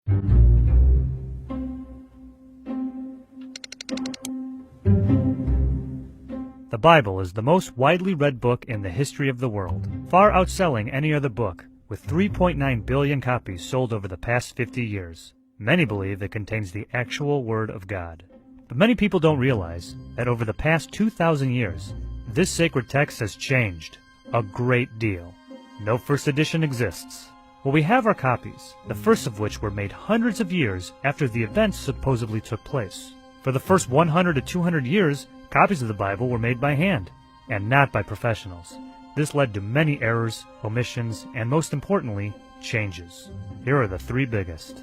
The Bible is the most widely read book in the history of the world, far outselling any other book, with 3.9 billion copies sold over the past 50 years. Many believe it contains the actual Word of God. But many people don't realize that over the past 2,000 years, this sacred text has changed a great deal. No first edition exists. Well, we have our copies, the first of which were made hundreds of years after the events supposedly took place. For the first 100 to 200 years, copies of the Bible were made by hand, and not by professionals. This led to many errors, omissions, and most importantly, changes. Here are the three biggest.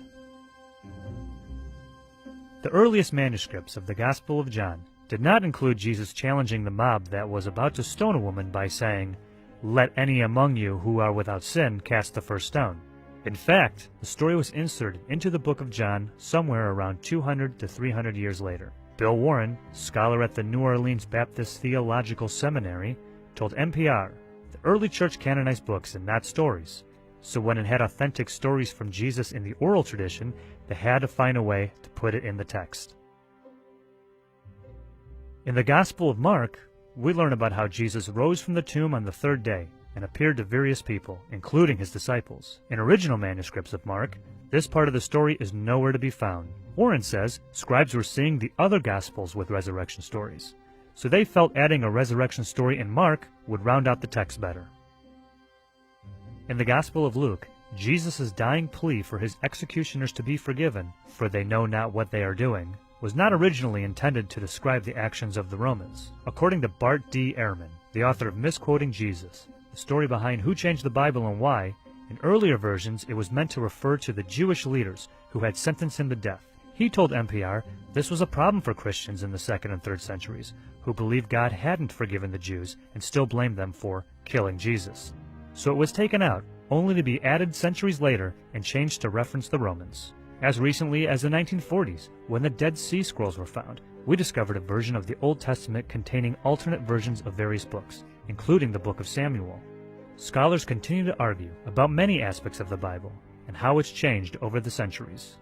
The earliest manuscripts of the Gospel of John did not include Jesus challenging the mob that was about to stone a woman by saying, "Let any among you who are without sin cast the first stone." In fact, the story was inserted into the book of John somewhere around 200 to 300 years later. Bill Warren, scholar at the New Orleans Baptist Theological Seminary, told NPR, "The early church canonized books and not stories. So when it had authentic stories from Jesus in the oral tradition, they had to find a way to put it in the text." In the Gospel of Mark, we learn about how Jesus rose from the tomb on the third day and appeared to various people, including his disciples. In original manuscripts of Mark, this part of the story is nowhere to be found. Warren says scribes were seeing the other Gospels with resurrection stories, so they felt adding a resurrection story in Mark would round out the text better. In the Gospel of Luke, Jesus' dying plea for his executioners to be forgiven, for they know not what they are doing, was not originally intended to describe the actions of the Romans. According to Bart D. Ehrman, the author of Misquoting Jesus, the story behind who changed the Bible and why, in earlier versions it was meant to refer to the Jewish leaders who had sentenced him to death. He told NPR this was a problem for Christians in the 2nd and 3rd centuries, who believed God hadn't forgiven the Jews and still blamed them for killing Jesus. So it was taken out, only to be added centuries later and changed to reference the Romans. As recently as the 1940s, when the Dead Sea Scrolls were found, we discovered a version of the Old Testament containing alternate versions of various books, including the Book of Samuel. Scholars continue to argue about many aspects of the Bible and how it's changed over the centuries.